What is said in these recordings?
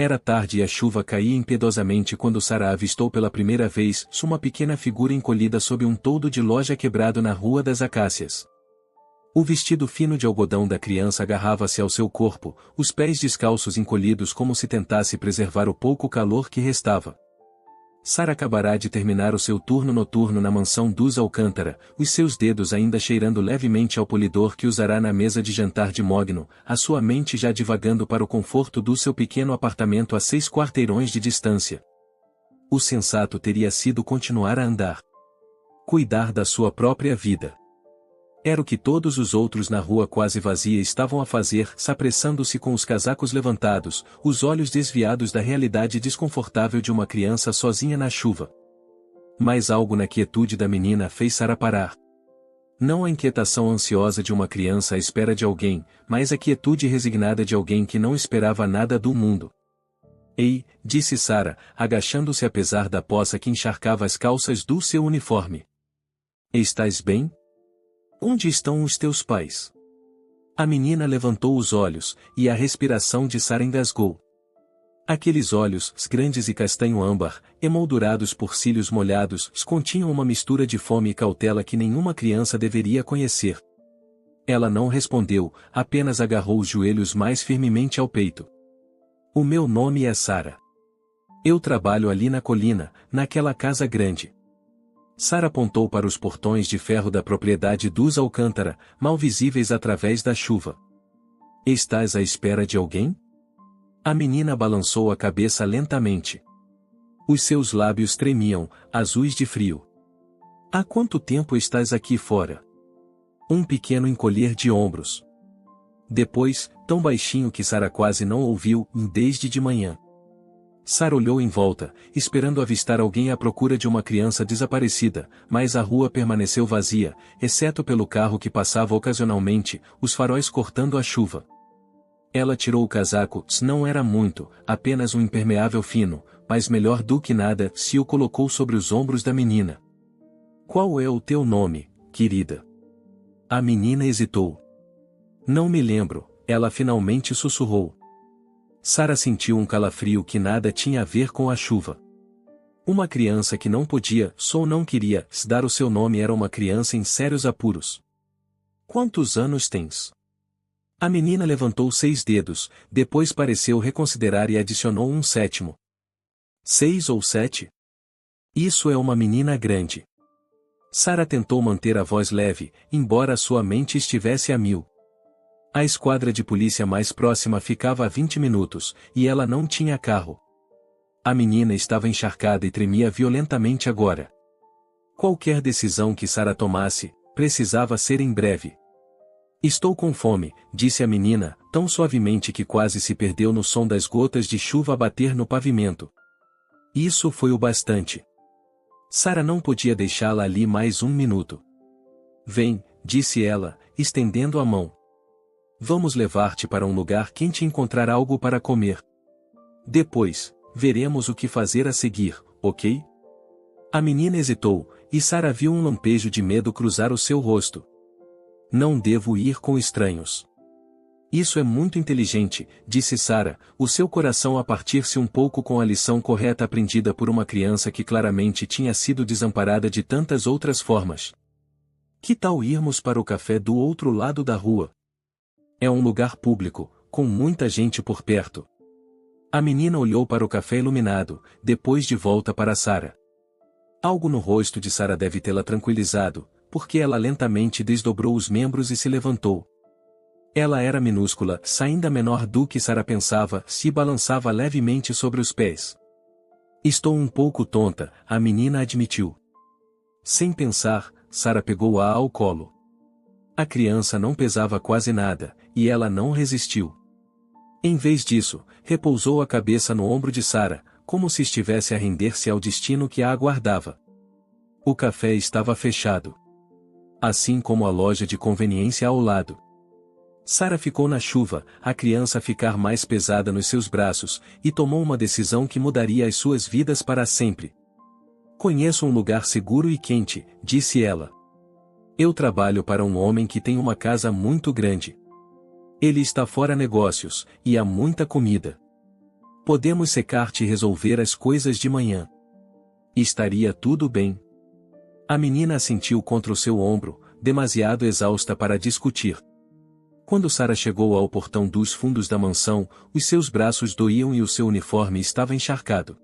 Era tarde e a chuva caía impiedosamente quando Sara avistou pela primeira vez uma pequena figura encolhida sob um toldo de loja quebrado na Rua das Acácias. O vestido fino de algodão da criança agarrava-se ao seu corpo, os pés descalços encolhidos como se tentasse preservar o pouco calor que restava. Sara acabará de terminar o seu turno noturno na mansão dos Alcântara, os seus dedos ainda cheirando levemente ao polidor que usará na mesa de jantar de Mogno, a sua mente já divagando para o conforto do seu pequeno apartamento a 6 quarteirões de distância. O sensato teria sido continuar a andar. Cuidar da sua própria vida. Era o que todos os outros na rua quase vazia estavam a fazer, apressando-se com os casacos levantados, os olhos desviados da realidade desconfortável de uma criança sozinha na chuva. Mas algo na quietude da menina fez Sara parar. Não a inquietação ansiosa de uma criança à espera de alguém, mas a quietude resignada de alguém que não esperava nada do mundo. Ei, disse Sara, agachando-se apesar da poça que encharcava as calças do seu uniforme. Estás bem? Onde estão os teus pais? A menina levantou os olhos, e a respiração de Sara engasgou. Aqueles olhos, grandes e castanho-âmbar, emoldurados por cílios molhados, continham uma mistura de fome e cautela que nenhuma criança deveria conhecer. Ela não respondeu, apenas agarrou os joelhos mais firmemente ao peito. O meu nome é Sara. Eu trabalho ali na colina, naquela casa grande. Sara apontou para os portões de ferro da propriedade dos Alcântara, mal visíveis através da chuva. Estás à espera de alguém? A menina balançou a cabeça lentamente. Os seus lábios tremiam, azuis de frio. Há quanto tempo estás aqui fora? Um pequeno encolher de ombros. Depois, tão baixinho que Sara quase não ouviu, desde de manhã. Sara olhou em volta, esperando avistar alguém à procura de uma criança desaparecida, mas a rua permaneceu vazia, exceto pelo carro que passava ocasionalmente, os faróis cortando a chuva. Ela tirou o casaco, não era muito, apenas um impermeável fino, mas melhor do que nada, se o colocou sobre os ombros da menina. Qual é o teu nome, querida? A menina hesitou. Não me lembro, ela finalmente sussurrou. Sara sentiu um calafrio que nada tinha a ver com a chuva. Uma criança que não podia, ou não queria, dar o seu nome era uma criança em sérios apuros. Quantos anos tens? A menina levantou 6 dedos, depois pareceu reconsiderar e adicionou um 7º. 6 ou 7? Isso é uma menina grande. Sara tentou manter a voz leve, embora sua mente estivesse a mil. A esquadra de polícia mais próxima ficava a 20 minutos, e ela não tinha carro. A menina estava encharcada e tremia violentamente agora. Qualquer decisão que Sara tomasse, precisava ser em breve. Estou com fome, disse a menina, tão suavemente que quase se perdeu no som das gotas de chuva a bater no pavimento. Isso foi o bastante. Sara não podia deixá-la ali mais um minuto. Vem, disse ela, estendendo a mão. Vamos levar-te para um lugar quente e encontrar algo para comer. Depois, veremos o que fazer a seguir, ok? A menina hesitou, e Sara viu um lampejo de medo cruzar o seu rosto. Não devo ir com estranhos. Isso é muito inteligente, disse Sara, o seu coração a partir-se um pouco com a lição correta aprendida por uma criança que claramente tinha sido desamparada de tantas outras formas. Que tal irmos para o café do outro lado da rua? É um lugar público, com muita gente por perto. A menina olhou para o café iluminado, depois de volta para Sara. Algo no rosto de Sara deve tê-la tranquilizado, porque ela lentamente desdobrou os membros e se levantou. Ela era minúscula, ainda menor do que Sara pensava, se balançava levemente sobre os pés. Estou um pouco tonta, a menina admitiu. Sem pensar, Sara pegou-a ao colo. A criança não pesava quase nada, e ela não resistiu. Em vez disso, repousou a cabeça no ombro de Sara, como se estivesse a render-se ao destino que a aguardava. O café estava fechado. Assim como a loja de conveniência ao lado. Sara ficou na chuva, a criança a ficar mais pesada nos seus braços, e tomou uma decisão que mudaria as suas vidas para sempre. Conheço um lugar seguro e quente, disse ela. Eu trabalho para um homem que tem uma casa muito grande. Ele está fora negócios, e há muita comida. Podemos secar-te e resolver as coisas de manhã. Estaria tudo bem. A menina assentiu contra o seu ombro, demasiado exausta para discutir. Quando Sara chegou ao portão dos fundos da mansão, os seus braços doíam e o seu uniforme estava encharcado.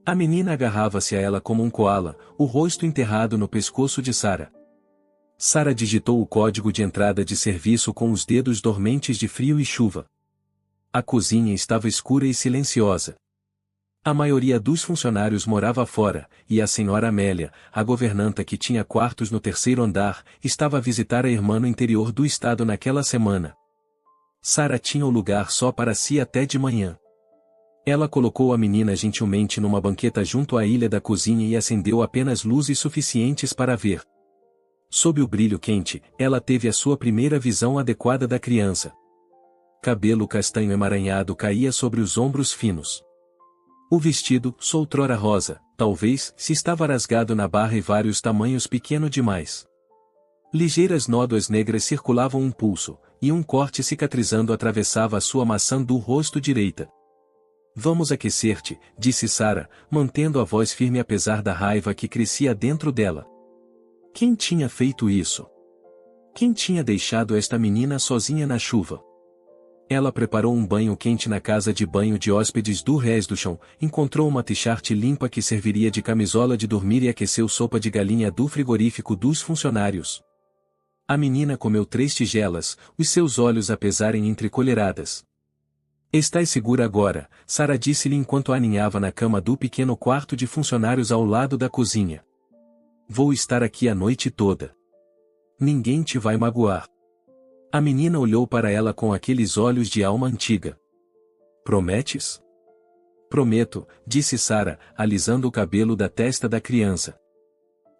A menina agarrava-se a ela como um coala, o rosto enterrado no pescoço de Sara. Sara digitou o código de entrada de serviço com os dedos dormentes de frio e chuva. A cozinha estava escura e silenciosa. A maioria dos funcionários morava fora, e a senhora Amélia, a governanta que tinha quartos no terceiro andar, estava a visitar a irmã no interior do estado naquela semana. Sara tinha o lugar só para si até de manhã. Ela colocou a menina gentilmente numa banqueta junto à ilha da cozinha e acendeu apenas luzes suficientes para ver. Sob o brilho quente, ela teve a sua primeira visão adequada da criança. Cabelo castanho emaranhado caía sobre os ombros finos. O vestido, outrora rosa, talvez, se estava rasgado na barra e vários tamanhos pequeno demais. Ligeiras nódoas negras circulavam um pulso, e um corte cicatrizando atravessava a sua maçã do rosto direita. Vamos aquecer-te, disse Sara, mantendo a voz firme apesar da raiva que crescia dentro dela. Quem tinha feito isso? Quem tinha deixado esta menina sozinha na chuva? Ela preparou um banho quente na casa de banho de hóspedes do Resduchão, encontrou uma t-shirt limpa que serviria de camisola de dormir e aqueceu sopa de galinha do frigorífico dos funcionários. A menina comeu 3 tigelas, os seus olhos a pesarem entre colheradas. Estás segura agora, Sara disse-lhe enquanto a aninhava na cama do pequeno quarto de funcionários ao lado da cozinha. Vou estar aqui a noite toda. Ninguém te vai magoar. A menina olhou para ela com aqueles olhos de alma antiga. Prometes? Prometo, disse Sara, alisando o cabelo da testa da criança.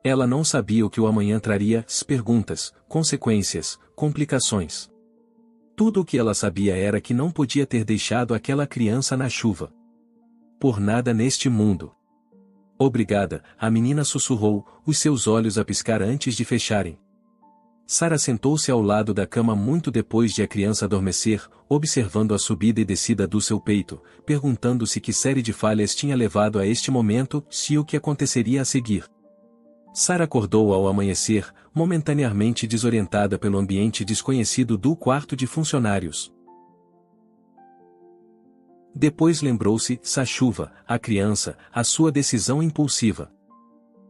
Ela não sabia o que o amanhã traria, perguntas, consequências, complicações. Tudo o que ela sabia era que não podia ter deixado aquela criança na chuva. Por nada neste mundo. Obrigada, a menina sussurrou, os seus olhos a piscar antes de fecharem. Sara sentou-se ao lado da cama muito depois de a criança adormecer, observando a subida e descida do seu peito, perguntando-se que série de falhas tinha levado a este momento, e o que aconteceria a seguir. Sara acordou ao amanhecer, momentaneamente desorientada pelo ambiente desconhecido do quarto de funcionários. Depois lembrou-se, chuva, a criança, a sua decisão impulsiva.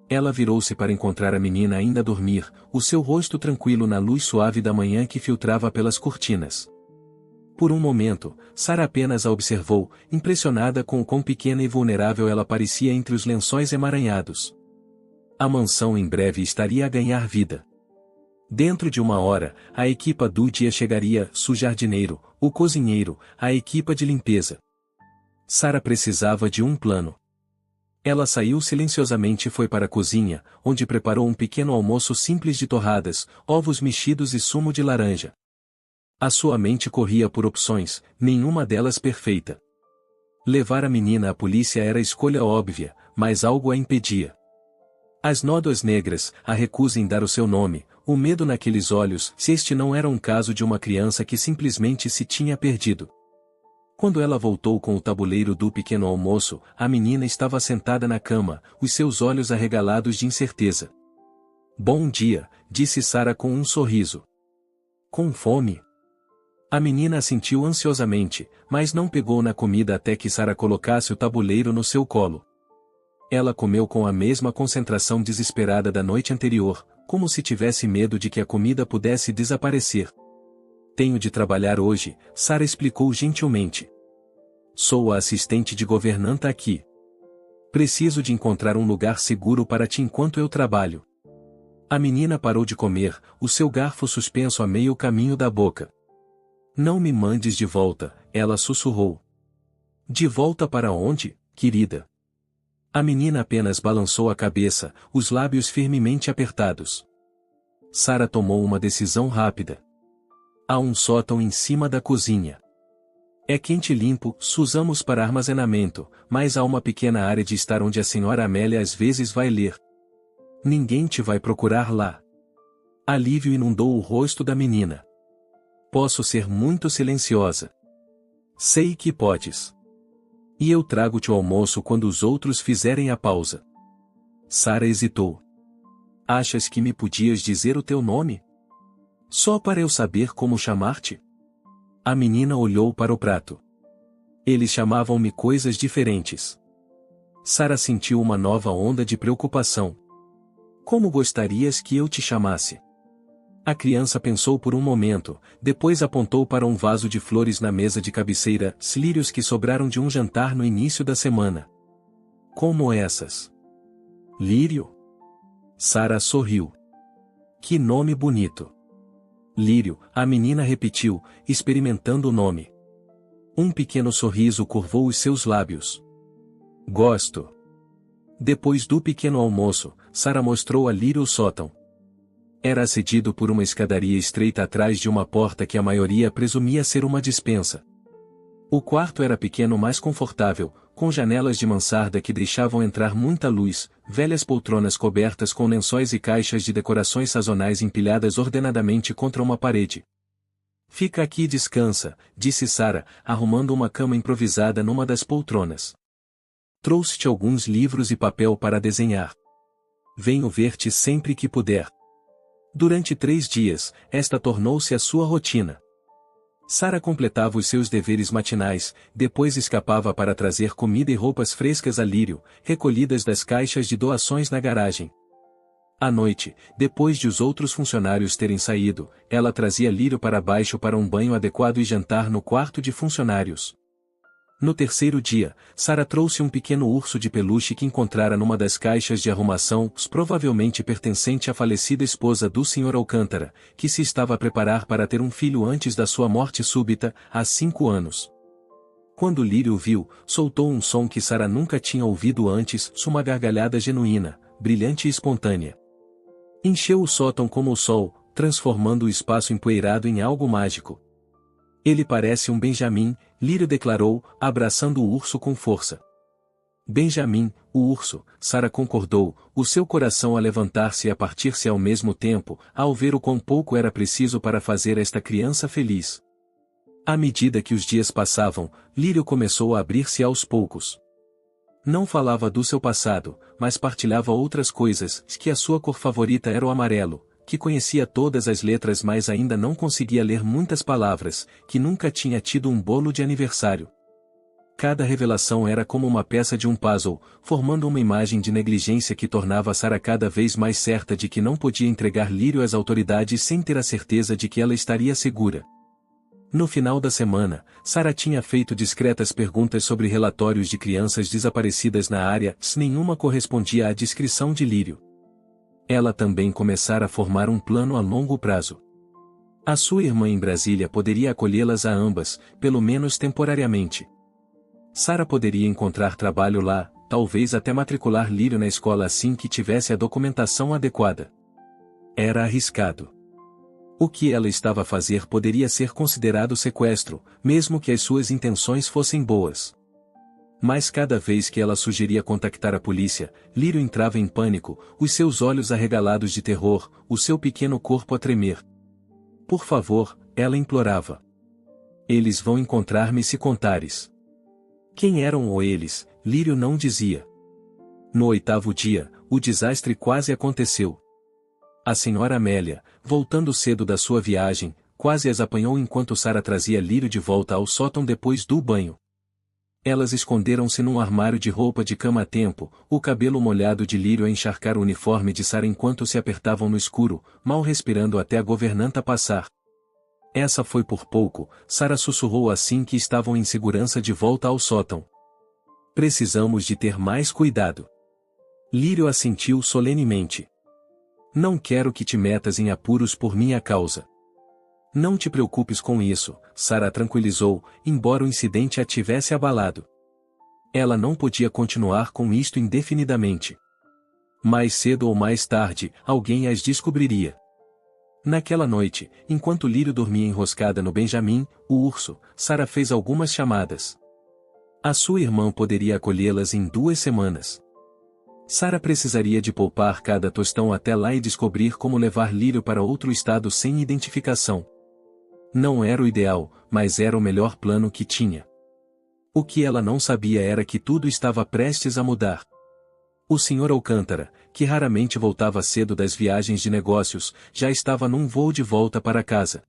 Ela virou-se para encontrar a menina ainda a dormir, o seu rosto tranquilo na luz suave da manhã que filtrava pelas cortinas. Por um momento, Sara apenas a observou, impressionada com o quão pequena e vulnerável ela parecia entre os lençóis emaranhados. A mansão em breve estaria a ganhar vida. Dentro de 1 hora, a equipa do dia chegaria, o jardineiro, o cozinheiro, a equipa de limpeza. Sara precisava de um plano. Ela saiu silenciosamente e foi para a cozinha, onde preparou um pequeno almoço simples de torradas, ovos mexidos e sumo de laranja. A sua mente corria por opções, nenhuma delas perfeita. Levar a menina à polícia era a escolha óbvia, mas algo a impedia. As nódoas negras, a recusa em dar o seu nome, o medo naqueles olhos, se este não era um caso de uma criança que simplesmente se tinha perdido. Quando ela voltou com o tabuleiro do pequeno almoço, a menina estava sentada na cama, os seus olhos arregalados de incerteza. Bom dia, disse Sara com um sorriso. Com fome? A menina assentiu ansiosamente, mas não pegou na comida até que Sara colocasse o tabuleiro no seu colo. Ela comeu com a mesma concentração desesperada da noite anterior, como se tivesse medo de que a comida pudesse desaparecer. Tenho de trabalhar hoje, Sara explicou gentilmente. Sou a assistente de governanta aqui. Preciso de encontrar um lugar seguro para ti enquanto eu trabalho. A menina parou de comer, o seu garfo suspenso a meio caminho da boca. Não me mandes de volta, ela sussurrou. De volta para onde, querida? A menina apenas balançou a cabeça, os lábios firmemente apertados. Sara tomou uma decisão rápida. Há um sótão em cima da cozinha. É quente e limpo, usamos para armazenamento, mas há uma pequena área de estar onde a senhora Amélia às vezes vai ler. Ninguém te vai procurar lá. Alívio inundou o rosto da menina. Posso ser muito silenciosa. Sei que podes. E eu trago-te o almoço quando os outros fizerem a pausa. Sara hesitou. Achas que me podias dizer o teu nome? Só para eu saber como chamar-te? A menina olhou para o prato. Eles chamavam-me coisas diferentes. Sara sentiu uma nova onda de preocupação. Como gostarias que eu te chamasse? A criança pensou por um momento, depois apontou para um vaso de flores na mesa de cabeceira, lírios que sobraram de um jantar no início da semana. Como essas? Lírio? Sara sorriu. Que nome bonito. Lírio, a menina repetiu, experimentando o nome. Um pequeno sorriso curvou os seus lábios. Gosto. Depois do pequeno almoço, Sara mostrou a Lírio o sótão. Era acedido por uma escadaria estreita atrás de uma porta que a maioria presumia ser uma despensa. O quarto era pequeno, mas confortável, com janelas de mansarda que deixavam entrar muita luz, velhas poltronas cobertas com lençóis e caixas de decorações sazonais empilhadas ordenadamente contra uma parede. Fica aqui e descansa, disse Sara, arrumando uma cama improvisada numa das poltronas. Trouxe-te alguns livros e papel para desenhar. Venho ver-te sempre que puder. Durante 3 dias, esta tornou-se a sua rotina. Sara completava os seus deveres matinais, depois escapava para trazer comida e roupas frescas a Lírio, recolhidas das caixas de doações na garagem. À noite, depois de os outros funcionários terem saído, ela trazia Lírio para baixo para um banho adequado e jantar no quarto de funcionários. No terceiro dia, Sara trouxe um pequeno urso de peluche que encontrara numa das caixas de arrumação, provavelmente pertencente à falecida esposa do Sr. Alcântara, que se estava a preparar para ter um filho antes da sua morte súbita, há 5 anos. Quando Lírio o viu, soltou um som que Sara nunca tinha ouvido antes, uma gargalhada genuína, brilhante e espontânea. Encheu o sótão como o sol, transformando o espaço empoeirado em algo mágico. Ele parece um Benjamin, Lírio declarou, abraçando o urso com força. Benjamin, o urso, Sara concordou, o seu coração a levantar-se e a partir-se ao mesmo tempo, ao ver o quão pouco era preciso para fazer esta criança feliz. À medida que os dias passavam, Lírio começou a abrir-se aos poucos. Não falava do seu passado, mas partilhava outras coisas, que a sua cor favorita era o amarelo, que conhecia todas as letras mas ainda não conseguia ler muitas palavras, que nunca tinha tido um bolo de aniversário. Cada revelação era como uma peça de um puzzle, formando uma imagem de negligência que tornava Sara cada vez mais certa de que não podia entregar Lírio às autoridades sem ter a certeza de que ela estaria segura. No final da semana, Sara tinha feito discretas perguntas sobre relatórios de crianças desaparecidas na área, se nenhuma correspondia à descrição de Lírio. Ela também começara a formar um plano a longo prazo. A sua irmã em Brasília poderia acolhê-las a ambas, pelo menos temporariamente. Sara poderia encontrar trabalho lá, talvez até matricular Lírio na escola assim que tivesse a documentação adequada. Era arriscado. O que ela estava a fazer poderia ser considerado sequestro, mesmo que as suas intenções fossem boas. Mas cada vez que ela sugeria contactar a polícia, Lírio entrava em pânico, os seus olhos arregalados de terror, o seu pequeno corpo a tremer. Por favor, ela implorava. Eles vão encontrar-me se contares. Quem eram eles, Lírio não dizia. No 8º dia, o desastre quase aconteceu. A senhora Amélia, voltando cedo da sua viagem, quase as apanhou enquanto Sara trazia Lírio de volta ao sótão depois do banho. Elas esconderam-se num armário de roupa de cama a tempo, o cabelo molhado de Lírio a encharcar o uniforme de Sara enquanto se apertavam no escuro, mal respirando até a governanta passar. Essa foi por pouco, Sara sussurrou assim que estavam em segurança de volta ao sótão. Precisamos de ter mais cuidado. Lírio assentiu solenemente. Não quero que te metas em apuros por minha causa. Não te preocupes com isso, Sara tranquilizou, embora o incidente a tivesse abalado. Ela não podia continuar com isto indefinidamente. Mais cedo ou mais tarde, alguém as descobriria. Naquela noite, enquanto Lírio dormia enroscada no Benjamin, o urso, Sara fez algumas chamadas. A sua irmã poderia acolhê-las em 2 semanas. Sara precisaria de poupar cada tostão até lá e descobrir como levar Lírio para outro estado sem identificação. Não era o ideal, mas era o melhor plano que tinha. O que ela não sabia era que tudo estava prestes a mudar. O Sr. Alcântara, que raramente voltava cedo das viagens de negócios, já estava num voo de volta para casa.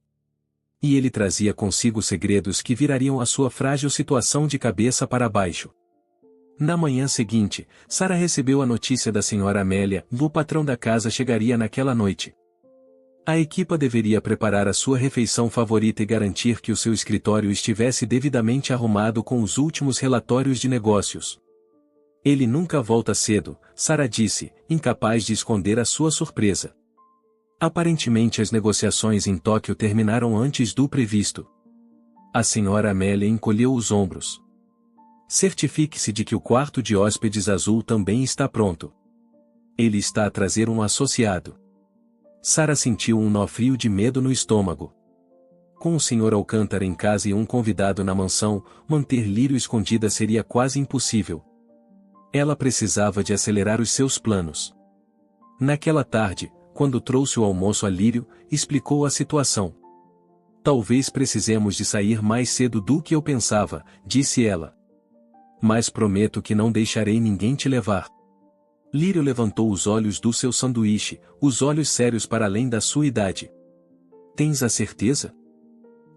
E ele trazia consigo segredos que virariam a sua frágil situação de cabeça para baixo. Na manhã seguinte, Sara recebeu a notícia da Sra. Amélia: o patrão da casa chegaria naquela noite. A equipa deveria preparar a sua refeição favorita e garantir que o seu escritório estivesse devidamente arrumado com os últimos relatórios de negócios. Ele nunca volta cedo, Sara disse, incapaz de esconder a sua surpresa. Aparentemente as negociações em Tóquio terminaram antes do previsto. A Sra. Amélia encolheu os ombros. Certifique-se de que o quarto de hóspedes azul também está pronto. Ele está a trazer um associado. Sara sentiu um nó frio de medo no estômago. Com o Sr. Alcântara em casa e um convidado na mansão, manter Lírio escondida seria quase impossível. Ela precisava de acelerar os seus planos. Naquela tarde, quando trouxe o almoço a Lírio, explicou a situação. Talvez precisemos de sair mais cedo do que eu pensava, disse ela. Mas prometo que não deixarei ninguém te levar. Lírio levantou os olhos do seu sanduíche, os olhos sérios para além da sua idade. Tens a certeza?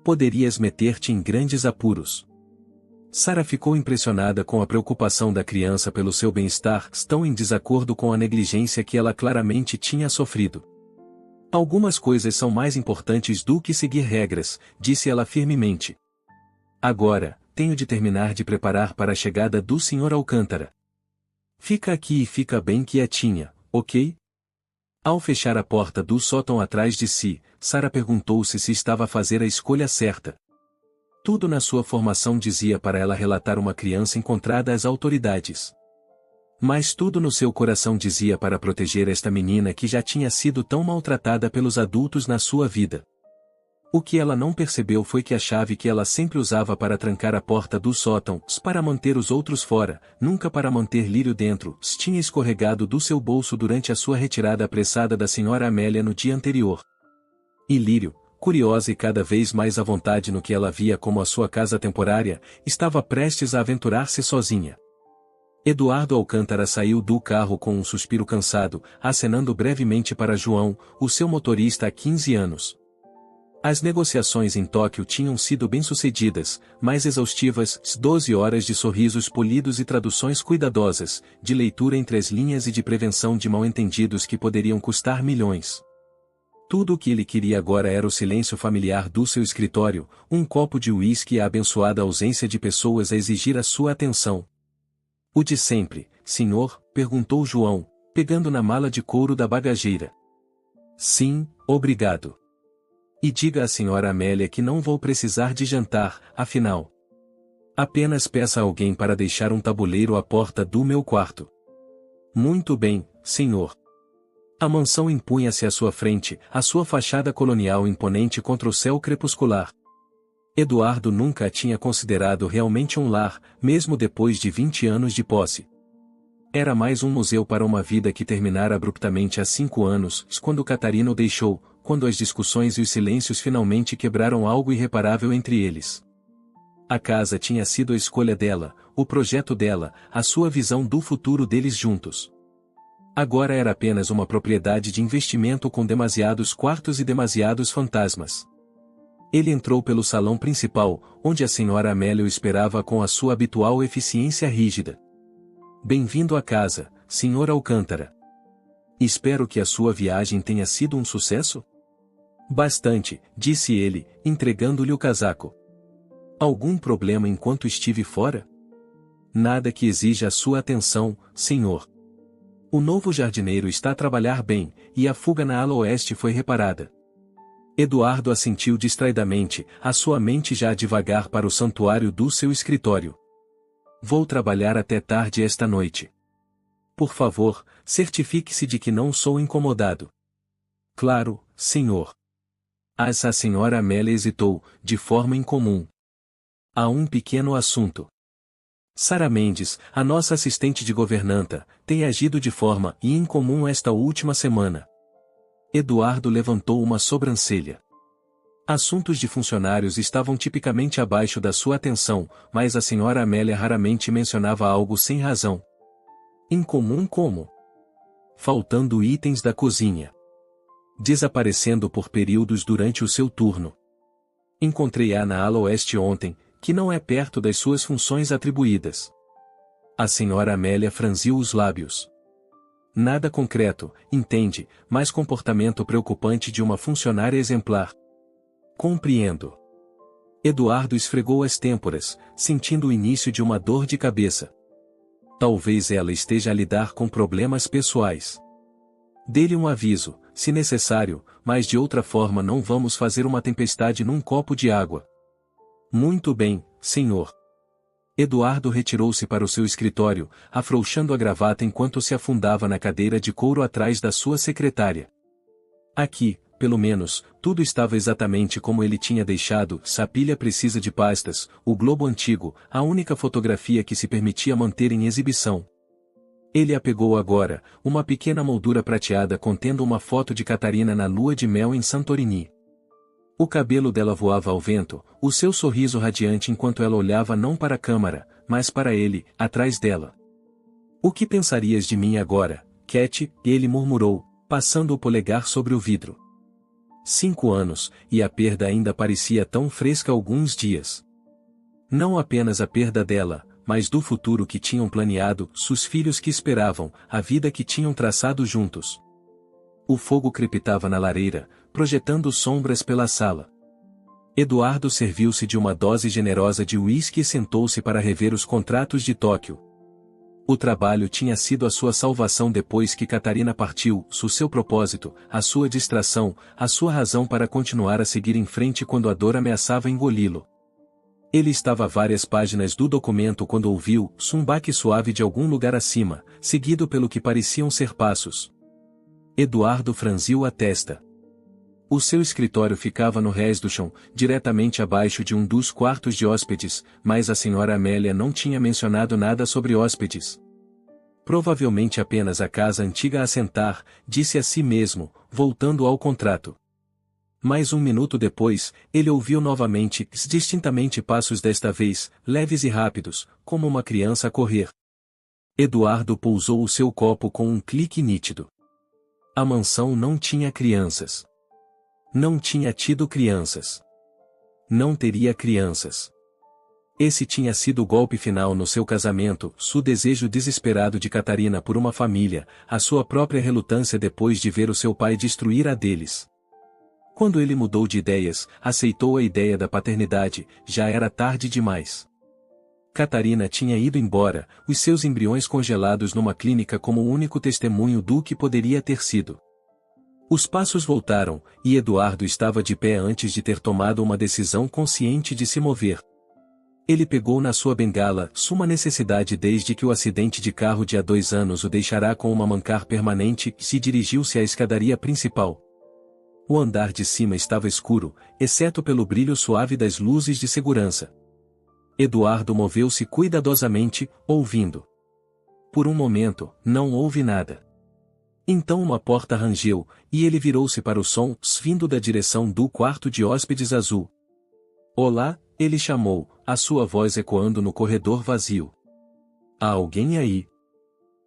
Poderias meter-te em grandes apuros. Sara ficou impressionada com a preocupação da criança pelo seu bem-estar, tão em desacordo com a negligência que ela claramente tinha sofrido. Algumas coisas são mais importantes do que seguir regras, disse ela firmemente. Agora, tenho de terminar de preparar para a chegada do Sr. Alcântara. Fica aqui e fica bem quietinha, ok? Ao fechar a porta do sótão atrás de si, Sara perguntou-se se estava a fazer a escolha certa. Tudo na sua formação dizia para ela relatar uma criança encontrada às autoridades. Mas tudo no seu coração dizia para proteger esta menina que já tinha sido tão maltratada pelos adultos na sua vida. O que ela não percebeu foi que a chave que ela sempre usava para trancar a porta do sótão, para manter os outros fora, nunca para manter Lírio dentro, tinha escorregado do seu bolso durante a sua retirada apressada da Sra. Amélia no dia anterior. E Lírio, curiosa e cada vez mais à vontade no que ela via como a sua casa temporária, estava prestes a aventurar-se sozinha. Eduardo Alcântara saiu do carro com um suspiro cansado, acenando brevemente para João, o seu motorista há 15 anos. As negociações em Tóquio tinham sido bem-sucedidas, mais exaustivas, 12 horas de sorrisos polidos e traduções cuidadosas, de leitura entre as linhas e de prevenção de mal-entendidos que poderiam custar milhões. Tudo o que ele queria agora era o silêncio familiar do seu escritório, um copo de uísque e a abençoada ausência de pessoas a exigir a sua atenção. O de sempre, senhor? Perguntou João, pegando na mala de couro da bagageira. Sim, obrigado. E diga à Sra. Amélia que não vou precisar de jantar, afinal. Apenas peça a alguém para deixar um tabuleiro à porta do meu quarto. Muito bem, senhor. A mansão impunha-se à sua frente, a sua fachada colonial imponente contra o céu crepuscular. Eduardo nunca a tinha considerado realmente um lar, mesmo depois de 20 anos de posse. Era mais um museu para uma vida que terminara abruptamente há 5 anos, quando Catarina o deixou, quando as discussões e os silêncios finalmente quebraram algo irreparável entre eles. A casa tinha sido a escolha dela, o projeto dela, a sua visão do futuro deles juntos. Agora era apenas uma propriedade de investimento com demasiados quartos e demasiados fantasmas. Ele entrou pelo salão principal, onde a Sra. Amélia o esperava com a sua habitual eficiência rígida. Bem-vindo à casa, Sr. Alcântara. Espero que a sua viagem tenha sido um sucesso? Bastante, disse ele, entregando-lhe o casaco. Algum problema enquanto estive fora? Nada que exija a sua atenção, senhor. O novo jardineiro está a trabalhar bem, e a fuga na ala oeste foi reparada. Eduardo assentiu distraidamente, a sua mente já a divagar para o santuário do seu escritório. Vou trabalhar até tarde esta noite. Por favor, certifique-se de que não sou incomodado. Claro, senhor. A Sra. Amélia hesitou, de forma incomum. Há um pequeno assunto. Sara Mendes, a nossa assistente de governanta, tem agido de forma incomum esta última semana. Eduardo levantou uma sobrancelha. Assuntos de funcionários estavam tipicamente abaixo da sua atenção, mas a senhora Amélia raramente mencionava algo sem razão. Incomum como? Faltando itens da cozinha. Desaparecendo por períodos durante o seu turno. Encontrei-a na ala oeste ontem, que não é perto das suas funções atribuídas. A senhora Amélia franziu os lábios. Nada concreto, entende, mas comportamento preocupante de uma funcionária exemplar. Compreendo. Eduardo esfregou as têmporas, sentindo o início de uma dor de cabeça. Talvez ela esteja a lidar com problemas pessoais. Dê-lhe um aviso, se necessário, mas de outra forma não vamos fazer uma tempestade num copo de água. Muito bem, senhor. Eduardo retirou-se para o seu escritório, afrouxando a gravata enquanto se afundava na cadeira de couro atrás da sua secretária. Aqui, pelo menos, tudo estava exatamente como ele tinha deixado. A pilha precisa de pastas, o globo antigo, a única fotografia que se permitia manter em exibição. Ele a pegou agora, uma pequena moldura prateada contendo uma foto de Catarina na lua de mel em Santorini. O cabelo dela voava ao vento, o seu sorriso radiante enquanto ela olhava não para a câmara, mas para ele, atrás dela. O que pensarias de mim agora, Cat? Ele murmurou, passando o polegar sobre o vidro. 5 anos, e a perda ainda parecia tão fresca alguns dias. Não apenas a perda dela, mas do futuro que tinham planeado, os filhos que esperavam, a vida que tinham traçado juntos. O fogo crepitava na lareira, projetando sombras pela sala. Eduardo serviu-se de uma dose generosa de uísque e sentou-se para rever os contratos de Tóquio. O trabalho tinha sido a sua salvação depois que Catarina partiu, o seu propósito, a sua distração, a sua razão para continuar a seguir em frente quando a dor ameaçava engoli-lo. Ele estava a várias páginas do documento quando ouviu um baque suave de algum lugar acima, seguido pelo que pareciam ser passos. Eduardo franziu a testa. O seu escritório ficava no rés do chão, diretamente abaixo de um dos quartos de hóspedes, mas a senhora Amélia não tinha mencionado nada sobre hóspedes. Provavelmente apenas a casa antiga a assentar, disse a si mesmo, voltando ao contrato. Mais um minuto depois, ele ouviu novamente, distintamente passos desta vez, leves e rápidos, como uma criança a correr. Eduardo pousou o seu copo com um clique nítido. A mansão não tinha crianças. Não tinha tido crianças. Não teria crianças. Esse tinha sido o golpe final no seu casamento, o desejo desesperado de Catarina por uma família, a sua própria relutância depois de ver o seu pai destruir a deles. Quando ele mudou de ideias, aceitou a ideia da paternidade, já era tarde demais. Catarina tinha ido embora, os seus embriões congelados numa clínica como o único testemunho do que poderia ter sido. Os passos voltaram, e Eduardo estava de pé antes de ter tomado uma decisão consciente de se mover. Ele pegou na sua bengala, suma necessidade desde que o acidente de carro de há 2 anos o deixará com uma mancar permanente, e se dirigiu-se à escadaria principal. O andar de cima estava escuro, exceto pelo brilho suave das luzes de segurança. Eduardo moveu-se cuidadosamente, ouvindo. Por um momento, não houve nada. Então uma porta rangeu, e ele virou-se para o som, vindo da direção do quarto de hóspedes azul. Olá, ele chamou, a sua voz ecoando no corredor vazio. Há alguém aí?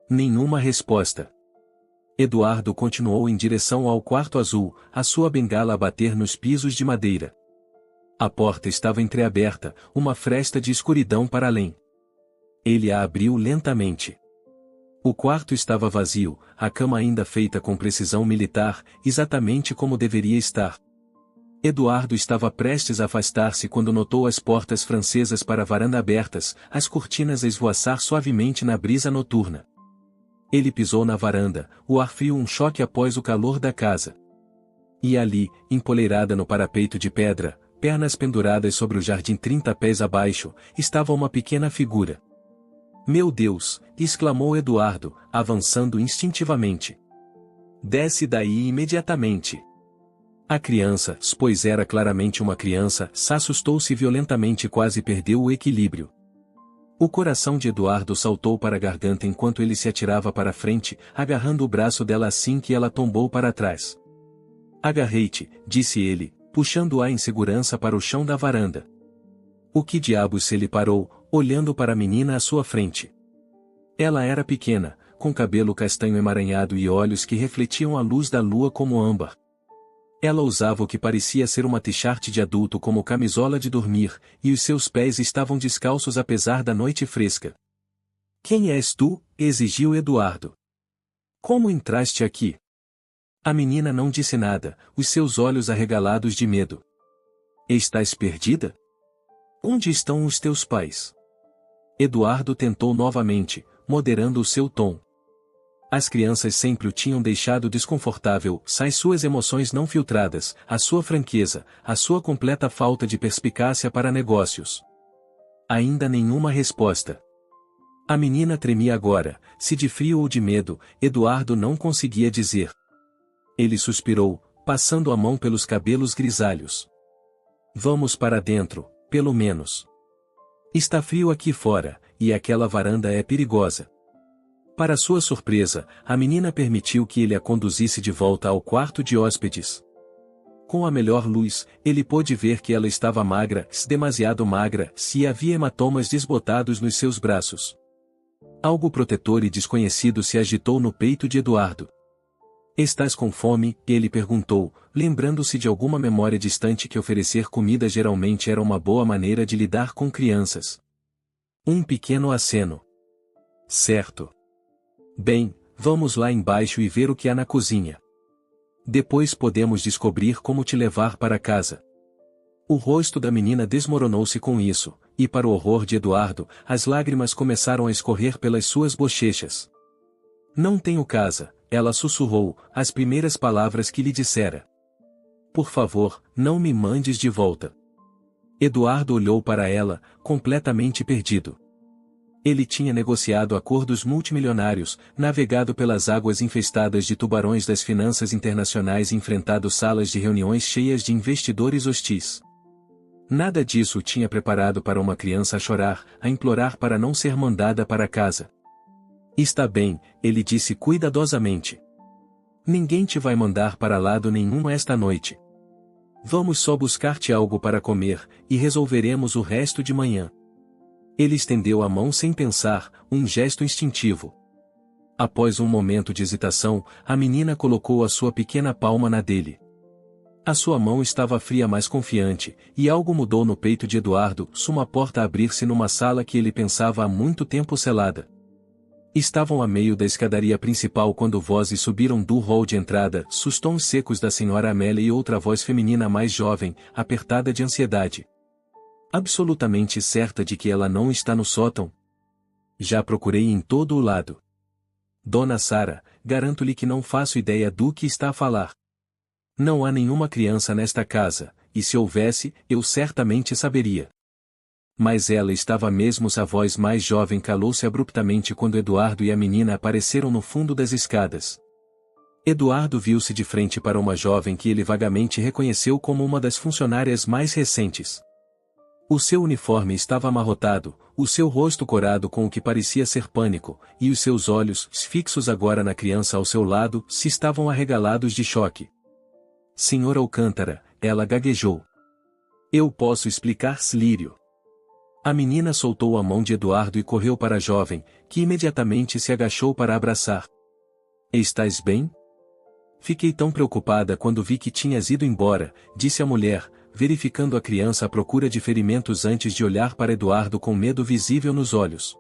Nenhuma resposta. Eduardo continuou em direção ao quarto azul, a sua bengala a bater nos pisos de madeira. A porta estava entreaberta, uma fresta de escuridão para além. Ele a abriu lentamente. O quarto estava vazio, a cama ainda feita com precisão militar, exatamente como deveria estar. Eduardo estava prestes a afastar-se quando notou as portas francesas para a varanda abertas, as cortinas a esvoaçar suavemente na brisa noturna. Ele pisou na varanda, o ar frio um choque após o calor da casa. E ali, empoleirada no parapeito de pedra, pernas penduradas sobre o jardim 30 pés abaixo, estava uma pequena figura. Meu Deus! Exclamou Eduardo, avançando instintivamente. Desce daí imediatamente. A criança, pois era claramente uma criança, assustou-se violentamente e quase perdeu o equilíbrio. O coração de Eduardo saltou para a garganta enquanto ele se atirava para frente, agarrando o braço dela assim que ela tombou para trás. Agarrei-te, disse ele, puxando-a em segurança para o chão da varanda. O que diabos ele parou, olhando para a menina à sua frente? Ela era pequena, com cabelo castanho emaranhado e olhos que refletiam a luz da lua como âmbar. Ela usava o que parecia ser uma t-shirt de adulto como camisola de dormir, e os seus pés estavam descalços apesar da noite fresca. "Quem és tu?", exigiu Eduardo. "Como entraste aqui?" A menina não disse nada, os seus olhos arregalados de medo. "Estás perdida? Onde estão os teus pais?" Eduardo tentou novamente, moderando o seu tom. As crianças sempre o tinham deixado desconfortável, as suas emoções não filtradas, a sua franqueza, a sua completa falta de perspicácia para negócios. Ainda nenhuma resposta. A menina tremia agora, se de frio ou de medo, Eduardo não conseguia dizer. Ele suspirou, passando a mão pelos cabelos grisalhos. "Vamos para dentro, pelo menos. Está frio aqui fora, e aquela varanda é perigosa." Para sua surpresa, a menina permitiu que ele a conduzisse de volta ao quarto de hóspedes. Com a melhor luz, ele pôde ver que ela estava magra, demasiado magra, e havia hematomas desbotados nos seus braços. Algo protetor e desconhecido se agitou no peito de Eduardo. "Estás com fome?", ele perguntou, lembrando-se de alguma memória distante que oferecer comida geralmente era uma boa maneira de lidar com crianças. Um pequeno aceno. "Certo. Bem, vamos lá embaixo e ver o que há na cozinha. Depois podemos descobrir como te levar para casa." O rosto da menina desmoronou-se com isso, e para o horror de Eduardo, as lágrimas começaram a escorrer pelas suas bochechas. "Não tenho casa", ela sussurrou, as primeiras palavras que lhe dissera. "Por favor, não me mandes de volta." Eduardo olhou para ela, completamente perdido. Ele tinha negociado acordos multimilionários, navegado pelas águas infestadas de tubarões das finanças internacionais e enfrentado salas de reuniões cheias de investidores hostis. Nada disso o tinha preparado para uma criança a chorar, a implorar para não ser mandada para casa. "Está bem", ele disse cuidadosamente. "Ninguém te vai mandar para lado nenhum esta noite. Vamos só buscar-te algo para comer, e resolveremos o resto de manhã." Ele estendeu a mão sem pensar, um gesto instintivo. Após um momento de hesitação, a menina colocou a sua pequena palma na dele. A sua mão estava fria mas confiante, e algo mudou no peito de Eduardo, uma porta a abrir-se numa sala que ele pensava há muito tempo selada. Estavam a meio da escadaria principal quando vozes subiram do hall de entrada, os tons secos da senhora Amélia e outra voz feminina mais jovem, apertada de ansiedade. "Absolutamente certa de que ela não está no sótão?" "Já procurei em todo o lado." "Dona Sara, garanto-lhe que não faço ideia do que está a falar. Não há nenhuma criança nesta casa, e se houvesse, eu certamente saberia." "Mas ela estava mesmo." A voz mais jovem calou-se abruptamente quando Eduardo e a menina apareceram no fundo das escadas. Eduardo viu-se de frente para uma jovem que ele vagamente reconheceu como uma das funcionárias mais recentes. O seu uniforme estava amarrotado, o seu rosto corado com o que parecia ser pânico, e os seus olhos, fixos agora na criança ao seu lado, se estavam arregalados de choque. "Senhor Alcântara", ela gaguejou. "Eu posso explicar, Slírio." A menina soltou a mão de Eduardo e correu para a jovem, que imediatamente se agachou para abraçar. "Estás bem?" "Fiquei tão preocupada quando vi que tinhas ido embora", disse a mulher, verificando a criança à procura de ferimentos antes de olhar para Eduardo com medo visível nos olhos.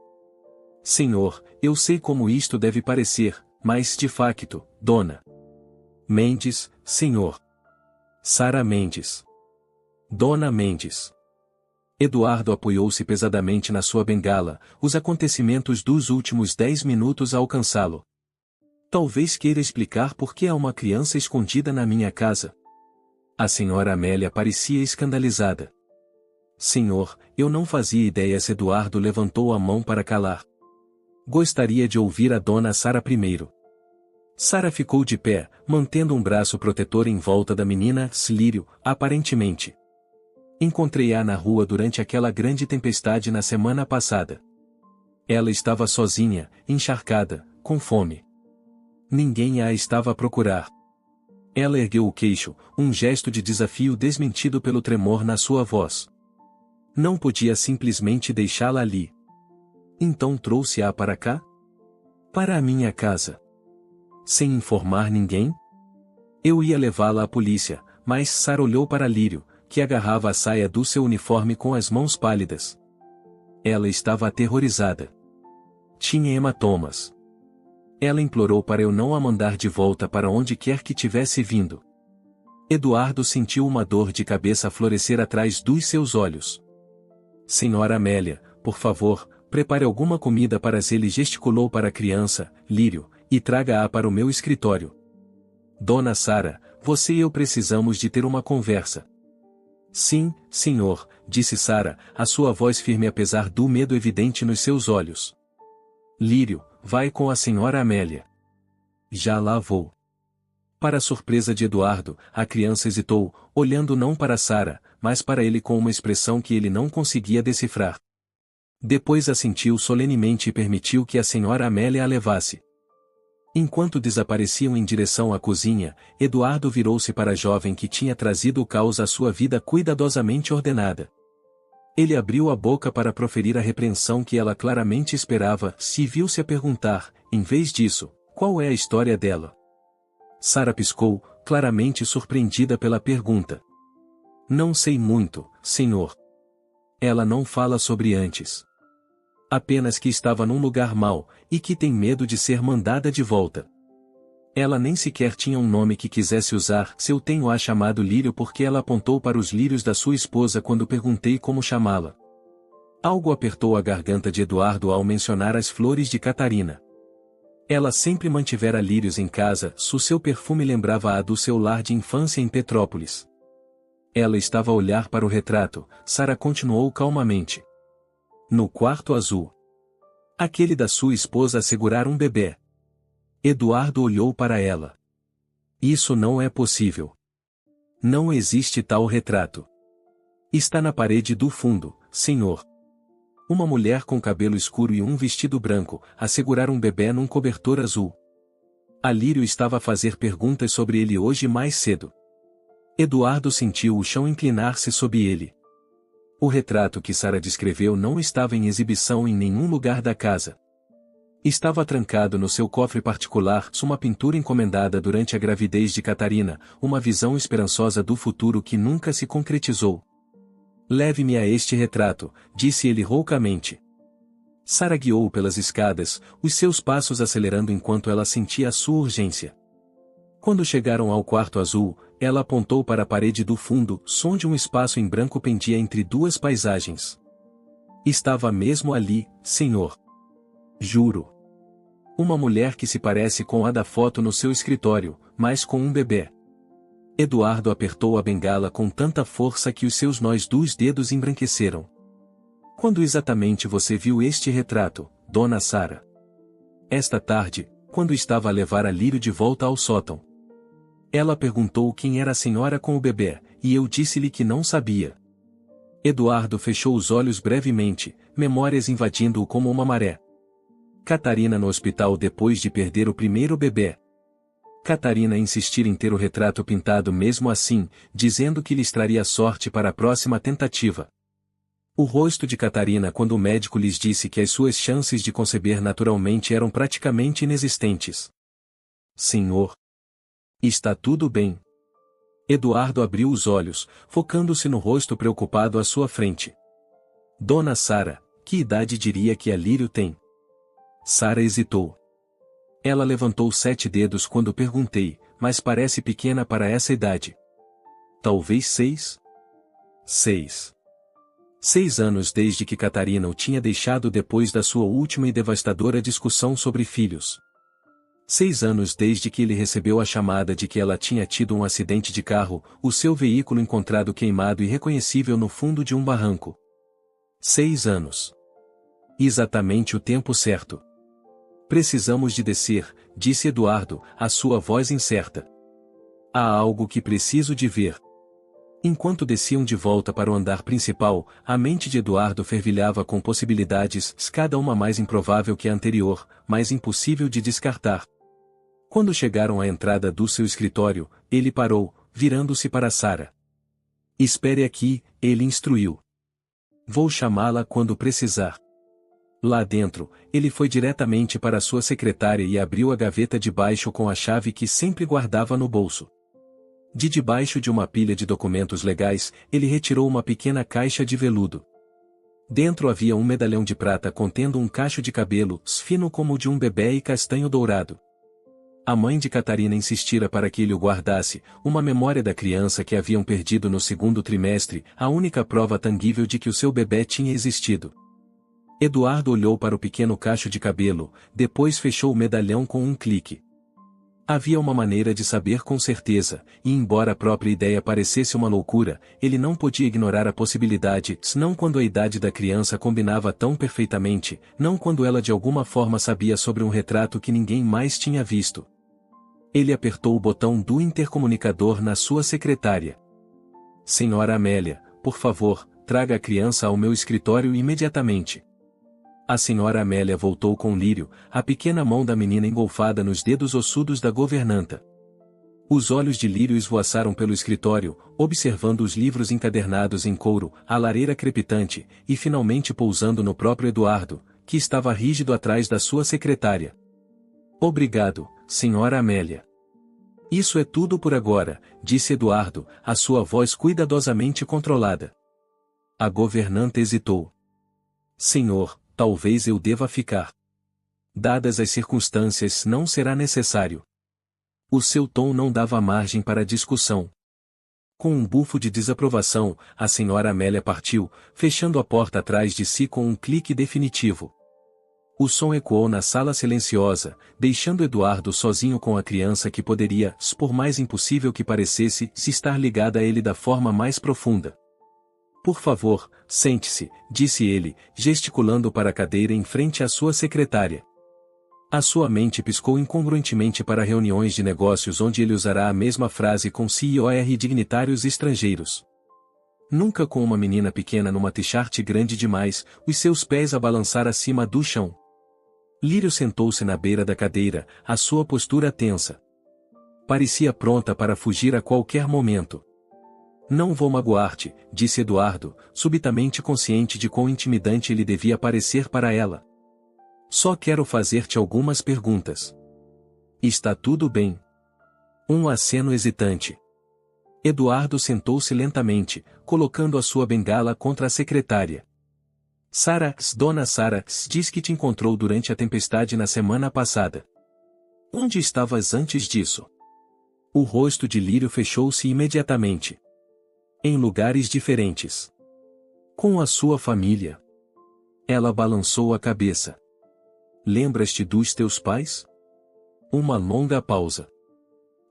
"Senhor, eu sei como isto deve parecer, mas de facto, Dona Mendes, senhor. Sara Mendes. Dona Mendes." Eduardo apoiou-se pesadamente na sua bengala, os acontecimentos dos últimos 10 minutos a alcançá-lo. "Talvez queira explicar por que há uma criança escondida na minha casa." A senhora Amélia parecia escandalizada. "Senhor, eu não fazia ideia." Eduardo levantou a mão para calar. "Gostaria de ouvir a dona Sara primeiro." Sara ficou de pé, mantendo um braço protetor em volta da menina, Slírio, aparentemente. "Encontrei-a na rua durante aquela grande tempestade na semana passada. Ela estava sozinha, encharcada, com fome. Ninguém a estava a procurar. Ela ergueu o queixo, um gesto de desafio desmentido pelo tremor na sua voz. Não podia simplesmente deixá-la ali. Então trouxe-a para cá? Para a minha casa. Sem informar ninguém? Eu ia levá-la à polícia, mas Sarah olhou para Lírio, que agarrava a saia do seu uniforme com as mãos pálidas. Ela estava aterrorizada. Tinha hematomas. Ela implorou para eu não a mandar de volta para onde quer que tivesse vindo. Eduardo sentiu uma dor de cabeça florescer atrás dos seus olhos. Senhora Amélia, por favor, prepare alguma comida para ele, gesticulou para a criança, Lírio, e traga-a para o meu escritório. Dona Sarah, você e eu precisamos de ter uma conversa. Sim, senhor, disse Sarah, a sua voz firme apesar do medo evidente nos seus olhos. Lírio, vai com a senhora Amélia. Já lá vou. Para a surpresa de Eduardo, a criança hesitou, olhando não para Sarah, mas para ele com uma expressão que ele não conseguia decifrar. Depois assentiu solenemente e permitiu que a senhora Amélia a levasse. Enquanto desapareciam em direção à cozinha, Eduardo virou-se para a jovem que tinha trazido o caos à sua vida cuidadosamente ordenada. Ele abriu a boca para proferir a repreensão que ela claramente esperava, se viu-se a perguntar, em vez disso, qual é a história dela. Sarah piscou, claramente surpreendida pela pergunta. Não sei muito, senhor. Ela não fala sobre antes. Apenas que estava num lugar mau, e que tem medo de ser mandada de volta. Ela nem sequer tinha um nome que quisesse usar, se eu tenho-a chamado Lírio porque ela apontou para os lírios da sua esposa quando perguntei como chamá-la. Algo apertou a garganta de Eduardo ao mencionar as flores de Catarina. Ela sempre mantivera lírios em casa, seu perfume lembrava-a do seu lar de infância em Petrópolis. Ela estava a olhar para o retrato, Sarah continuou calmamente. No quarto azul. Aquele da sua esposa a segurar um bebê. Eduardo olhou para ela. Isso não é possível. Não existe tal retrato. Está na parede do fundo, senhor. Uma mulher com cabelo escuro e um vestido branco, a segurar um bebê num cobertor azul. A Lírio estava a fazer perguntas sobre ele hoje mais cedo. Eduardo sentiu o chão inclinar-se sob ele. O retrato que Sarah descreveu não estava em exibição em nenhum lugar da casa. Estava trancado no seu cofre particular, uma pintura encomendada durante a gravidez de Catarina, uma visão esperançosa do futuro que nunca se concretizou. Leve-me a este retrato, disse ele roucamente. Sarah guiou-o pelas escadas, os seus passos acelerando enquanto ela sentia a sua urgência. Quando chegaram ao quarto azul, ela apontou para a parede do fundo, onde um espaço em branco pendia entre duas paisagens. Estava mesmo ali, senhor. Juro. Uma mulher que se parece com a da foto no seu escritório, mas com um bebê. Eduardo apertou a bengala com tanta força que os seus nós dos dedos embranqueceram. Quando exatamente você viu este retrato, dona Sarah? Esta tarde, quando estava a levar a Lírio de volta ao sótão. Ela perguntou quem era a senhora com o bebê, e eu disse-lhe que não sabia. Eduardo fechou os olhos brevemente, memórias invadindo-o como uma maré. Catarina no hospital depois de perder o primeiro bebê. Catarina insistir em ter o retrato pintado mesmo assim, dizendo que lhe traria sorte para a próxima tentativa. O rosto de Catarina quando o médico lhes disse que as suas chances de conceber naturalmente eram praticamente inexistentes. Senhor. Está tudo bem. Eduardo abriu os olhos, focando-se no rosto preocupado à sua frente. Dona Sarah, que idade diria que a Lírio tem? Sarah hesitou. Ela levantou 7 dedos quando perguntei, mas parece pequena para essa idade. Talvez 6? 6. 6 anos desde que Catarina o tinha deixado depois da sua última e devastadora discussão sobre filhos. 6 anos desde que ele recebeu a chamada de que ela tinha tido um acidente de carro, o seu veículo encontrado queimado e irreconhecível no fundo de um barranco. 6 anos. Exatamente o tempo certo. Precisamos de descer, disse Eduardo, a sua voz incerta. Há algo que preciso de ver. Enquanto desciam de volta para o andar principal, a mente de Eduardo fervilhava com possibilidades, cada uma mais improvável que a anterior, mas impossível de descartar. Quando chegaram à entrada do seu escritório, ele parou, virando-se para Sarah. Espere aqui, ele instruiu. Vou chamá-la quando precisar. Lá dentro, ele foi diretamente para sua secretária e abriu a gaveta de baixo com a chave que sempre guardava no bolso. De debaixo de uma pilha de documentos legais, ele retirou uma pequena caixa de veludo. Dentro havia um medalhão de prata contendo um cacho de cabelo, fino como o de um bebê e castanho dourado. A mãe de Catarina insistira para que ele o guardasse, uma memória da criança que haviam perdido no segundo trimestre, a única prova tangível de que o seu bebê tinha existido. Eduardo olhou para o pequeno cacho de cabelo, depois fechou o medalhão com um clique. Havia uma maneira de saber com certeza, e embora a própria ideia parecesse uma loucura, ele não podia ignorar a possibilidade, não quando a idade da criança combinava tão perfeitamente, não quando ela de alguma forma sabia sobre um retrato que ninguém mais tinha visto. Ele apertou o botão do intercomunicador na sua secretária. Senhora Amélia, por favor, traga a criança ao meu escritório imediatamente. A senhora Amélia voltou com Lírio, a pequena mão da menina engolfada nos dedos ossudos da governanta. Os olhos de Lírio esvoaçaram pelo escritório, observando os livros encadernados em couro, a lareira crepitante, e finalmente pousando no próprio Eduardo, que estava rígido atrás da sua secretária. Obrigado, senhora Amélia. Isso é tudo por agora, disse Eduardo, a sua voz cuidadosamente controlada. A governanta hesitou. Senhor, talvez eu deva ficar. Dadas as circunstâncias, não será necessário. O seu tom não dava margem para discussão. Com um bufo de desaprovação, a senhora Amélia partiu, fechando a porta atrás de si com um clique definitivo. O som ecoou na sala silenciosa, deixando Eduardo sozinho com a criança que poderia, por mais impossível que parecesse, se estar ligada a ele da forma mais profunda. Por favor, sente-se, disse ele, gesticulando para a cadeira em frente à sua secretária. A sua mente piscou incongruentemente para reuniões de negócios onde ele usará a mesma frase com CEOs e dignitários estrangeiros. Nunca com uma menina pequena numa t-shirt grande demais, os seus pés a balançar acima do chão. Lírio sentou-se na beira da cadeira, a sua postura tensa. Parecia pronta para fugir a qualquer momento. Não vou magoar-te, disse Eduardo, subitamente consciente de quão intimidante ele devia parecer para ela. Só quero fazer-te algumas perguntas. Está tudo bem? Um aceno hesitante. Eduardo sentou-se lentamente, colocando a sua bengala contra a secretária. Dona Sarah, diz que te encontrou durante a tempestade na semana passada. Onde estavas antes disso? O rosto de Lírio fechou-se imediatamente. Em lugares diferentes. Com a sua família. Ela balançou a cabeça. Lembras-te dos teus pais? Uma longa pausa.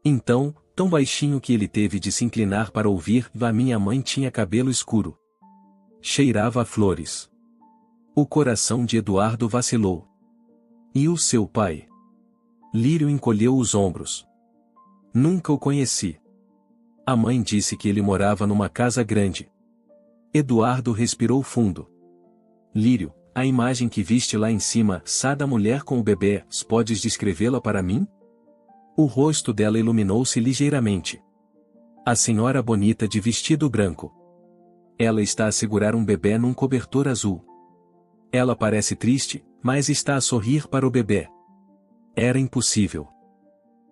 Então, tão baixinho que ele teve de se inclinar para ouvir, a minha mãe tinha cabelo escuro. Cheirava a flores. O coração de Eduardo vacilou. E o seu pai? Lírio encolheu os ombros. Nunca o conheci. A mãe disse que ele morava numa casa grande. Eduardo respirou fundo. Lírio, a imagem que viste lá em cima, da mulher com o bebê, podes descrevê-la para mim? O rosto dela iluminou-se ligeiramente. A senhora bonita de vestido branco. Ela está a segurar um bebê num cobertor azul. Ela parece triste, mas está a sorrir para o bebê. Era impossível.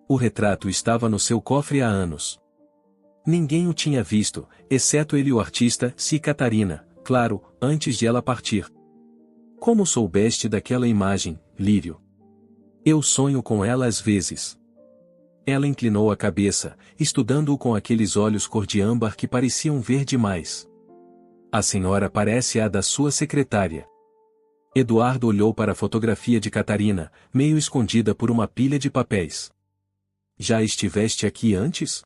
O retrato estava no seu cofre há anos. Ninguém o tinha visto, exceto ele e o artista, e Catarina, claro, antes de ela partir. Como soubeste daquela imagem, Lírio? Eu sonho com ela às vezes. Ela inclinou a cabeça, estudando-o com aqueles olhos cor de âmbar que pareciam ver demais. A senhora parece a da sua secretária. Eduardo olhou para a fotografia de Catarina, meio escondida por uma pilha de papéis. Já estiveste aqui antes?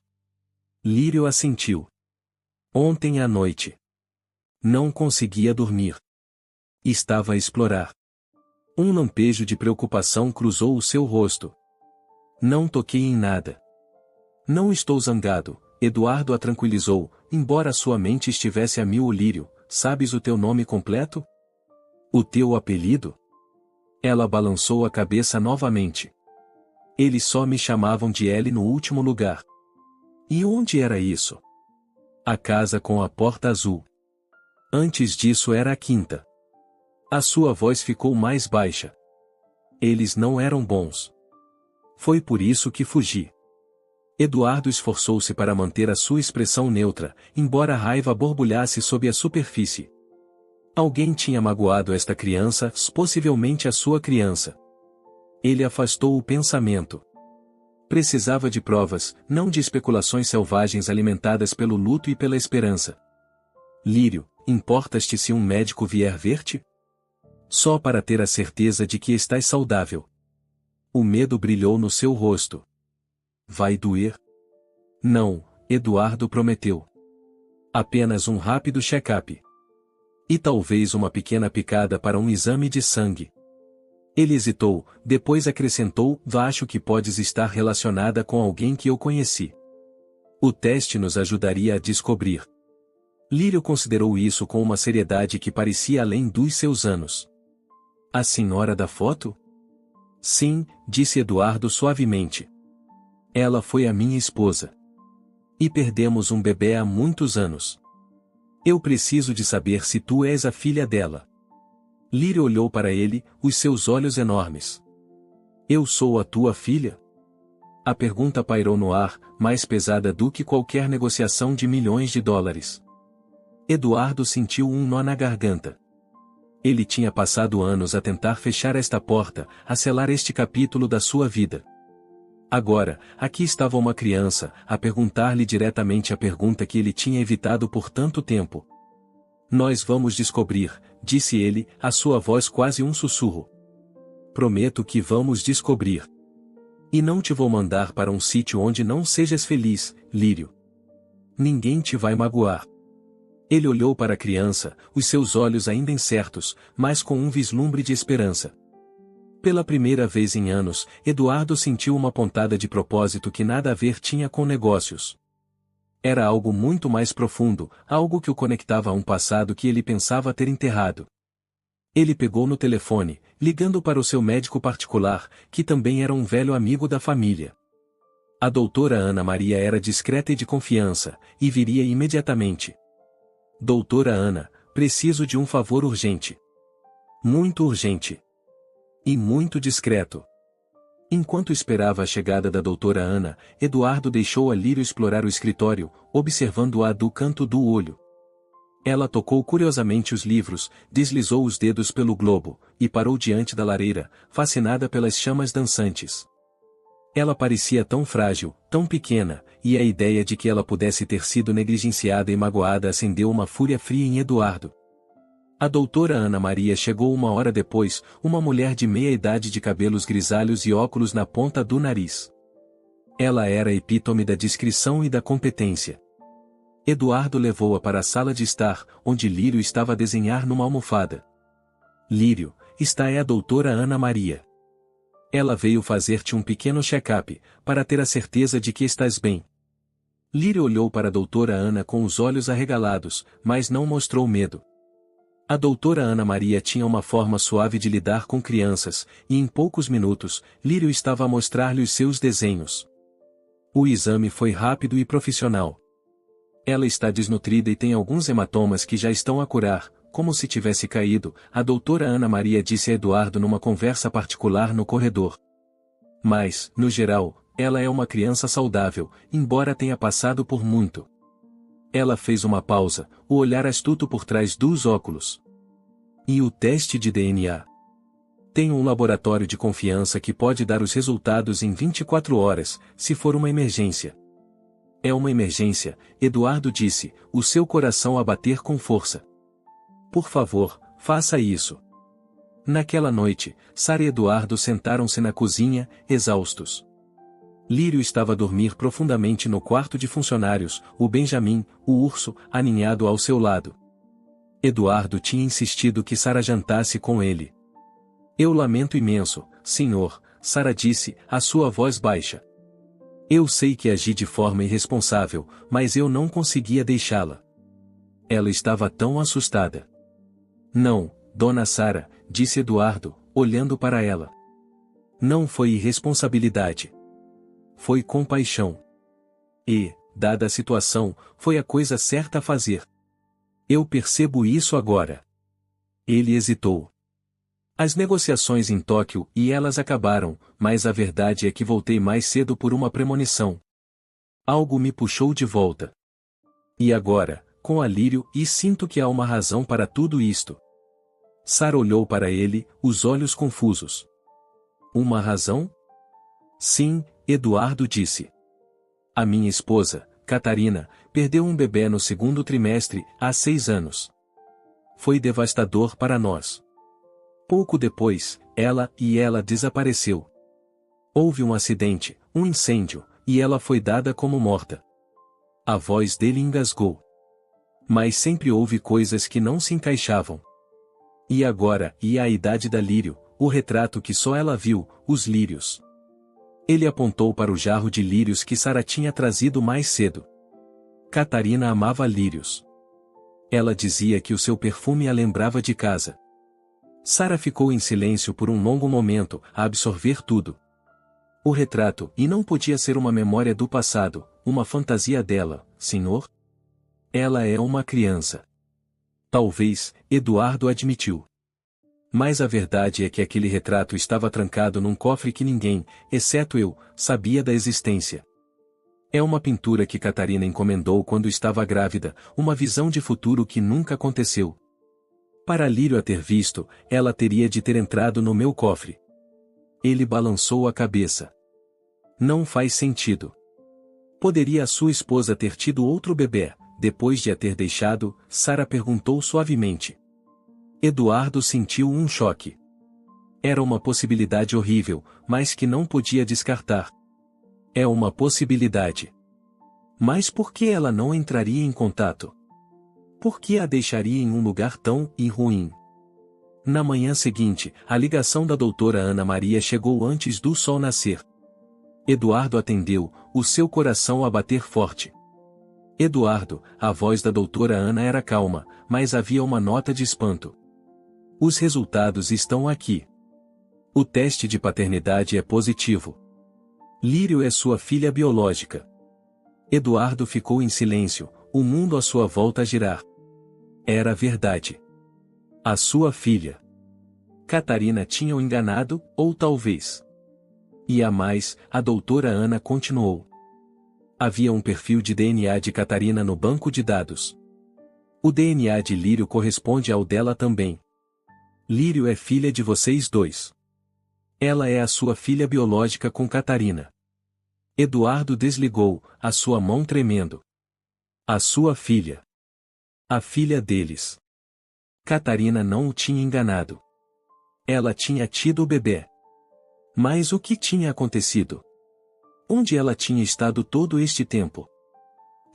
Lírio assentiu. Ontem à noite. Não conseguia dormir. Estava a explorar. Um lampejo de preocupação cruzou o seu rosto. Não toquei em nada. Não estou zangado, Eduardo a tranquilizou, embora sua mente estivesse a mil. Lírio, sabes o teu nome completo? O teu apelido? Ela balançou a cabeça novamente. Eles só me chamavam de Ellie no último lugar. E onde era isso? A casa com a porta azul. Antes disso era a quinta. A sua voz ficou mais baixa. Eles não eram bons. Foi por isso que fugi. Eduardo esforçou-se para manter a sua expressão neutra, embora a raiva borbulhasse sob a superfície. Alguém tinha magoado esta criança, possivelmente a sua criança. Ele afastou o pensamento. Precisava de provas, não de especulações selvagens alimentadas pelo luto e pela esperança. Lírio, importas-te se um médico vier ver-te? Só para ter a certeza de que estás saudável. O medo brilhou no seu rosto. Vai doer? Não, Eduardo prometeu. Apenas um rápido check-up. E talvez uma pequena picada para um exame de sangue. Ele hesitou, depois acrescentou: acho que podes estar relacionada com alguém que eu conheci. O teste nos ajudaria a descobrir. Lírio considerou isso com uma seriedade que parecia além dos seus anos. A senhora da foto? Sim, disse Eduardo suavemente. Ela foi a minha esposa. E perdemos um bebê há muitos anos. Eu preciso de saber se tu és a filha dela. Lírio olhou para ele, os seus olhos enormes. Eu sou a tua filha? A pergunta pairou no ar, mais pesada do que qualquer negociação de milhões de dólares. Eduardo sentiu um nó na garganta. Ele tinha passado anos a tentar fechar esta porta, a selar este capítulo da sua vida. Agora, aqui estava uma criança, a perguntar-lhe diretamente a pergunta que ele tinha evitado por tanto tempo. Nós vamos descobrir, disse ele, a sua voz quase um sussurro. Prometo que vamos descobrir. E não te vou mandar para um sítio onde não sejas feliz, Lírio. Ninguém te vai magoar. Ele olhou para a criança, os seus olhos ainda incertos, mas com um vislumbre de esperança. Pela primeira vez em anos, Eduardo sentiu uma pontada de propósito que nada a ver tinha com negócios. Era algo muito mais profundo, algo que o conectava a um passado que ele pensava ter enterrado. Ele pegou no telefone, ligando para o seu médico particular, que também era um velho amigo da família. A doutora Ana Maria era discreta e de confiança, e viria imediatamente. Doutora Ana, preciso de um favor urgente. Muito urgente. E muito discreto. Enquanto esperava a chegada da doutora Ana, Eduardo deixou a Lírio explorar o escritório, observando-a do canto do olho. Ela tocou curiosamente os livros, deslizou os dedos pelo globo, e parou diante da lareira, fascinada pelas chamas dançantes. Ela parecia tão frágil, tão pequena, e a ideia de que ela pudesse ter sido negligenciada e magoada acendeu uma fúria fria em Eduardo. A doutora Ana Maria chegou uma hora depois, uma mulher de meia idade de cabelos grisalhos e óculos na ponta do nariz. Ela era a epítome da discrição e da competência. Eduardo levou-a para a sala de estar, onde Lírio estava a desenhar numa almofada. Lírio, esta é a doutora Ana Maria. Ela veio fazer-te um pequeno check-up, para ter a certeza de que estás bem. Lírio olhou para a doutora Ana com os olhos arregalados, mas não mostrou medo. A doutora Ana Maria tinha uma forma suave de lidar com crianças, e em poucos minutos, Lírio estava a mostrar-lhe os seus desenhos. O exame foi rápido e profissional. Ela está desnutrida e tem alguns hematomas que já estão a curar, como se tivesse caído, a doutora Ana Maria disse a Eduardo numa conversa particular no corredor. Mas, no geral, ela é uma criança saudável, embora tenha passado por muito. Ela fez uma pausa, o olhar astuto por trás dos óculos. E o teste de DNA? Tenho um laboratório de confiança que pode dar os resultados em 24 horas, se for uma emergência. É uma emergência, Eduardo disse, o seu coração a bater com força. Por favor, faça isso. Naquela noite, Sara e Eduardo sentaram-se na cozinha, exaustos. Lírio estava a dormir profundamente no quarto de funcionários, o Benjamin, o urso, aninhado ao seu lado. Eduardo tinha insistido que Sara jantasse com ele. Eu lamento imenso, senhor, Sara disse, a sua voz baixa. Eu sei que agi de forma irresponsável, mas eu não conseguia deixá-la. Ela estava tão assustada. Não, dona Sara, disse Eduardo, olhando para ela. Não foi irresponsabilidade. Foi compaixão. E, dada a situação, foi a coisa certa a fazer. Eu percebo isso agora. Ele hesitou. As negociações em Tóquio e elas acabaram, mas a verdade é que voltei mais cedo por uma premonição. Algo me puxou de volta. E agora, com alívio, e sinto que há uma razão para tudo isto. Sara olhou para ele, os olhos confusos. Uma razão? Sim, Eduardo disse. A minha esposa, Catarina, perdeu um bebê no segundo trimestre, há 6 anos. Foi devastador para nós. Pouco depois, ela desapareceu. Houve um acidente, um incêndio, e ela foi dada como morta. A voz dele engasgou. Mas sempre houve coisas que não se encaixavam. E agora, a idade da Lírio, o retrato que só ela viu, os lírios. Ele apontou para o jarro de lírios que Sara tinha trazido mais cedo. Catarina amava lírios. Ela dizia que o seu perfume a lembrava de casa. Sara ficou em silêncio por um longo momento, a absorver tudo. O retrato, e não podia ser uma memória do passado, uma fantasia dela, senhor? Ela é uma criança. Talvez, Eduardo admitiu. Mas a verdade é que aquele retrato estava trancado num cofre que ninguém, exceto eu, sabia da existência. É uma pintura que Catarina encomendou quando estava grávida, uma visão de futuro que nunca aconteceu. Para Lírio a ter visto, ela teria de ter entrado no meu cofre. Ele balançou a cabeça. Não faz sentido. Poderia a sua esposa ter tido outro bebê, depois de a ter deixado? Sara perguntou suavemente. Eduardo sentiu um choque. Era uma possibilidade horrível, mas que não podia descartar. É uma possibilidade. Mas por que ela não entraria em contato? Por que a deixaria em um lugar tão ruim? Na manhã seguinte, a ligação da doutora Ana Maria chegou antes do sol nascer. Eduardo atendeu, o seu coração a bater forte. Eduardo, a voz da doutora Ana era calma, mas havia uma nota de espanto. Os resultados estão aqui. O teste de paternidade é positivo. Lírio é sua filha biológica. Eduardo ficou em silêncio, o mundo à sua volta a girar. Era verdade. A sua filha. Catarina tinha o enganado, ou talvez. E a mais, a doutora Ana continuou. Havia um perfil de DNA de Catarina no banco de dados. O DNA de Lírio corresponde ao dela também. Lírio é filha de vocês dois. Ela é a sua filha biológica com Catarina. Eduardo desligou, a sua mão tremendo. A sua filha. A filha deles. Catarina não o tinha enganado. Ela tinha tido o bebê. Mas o que tinha acontecido? Onde ela tinha estado todo este tempo?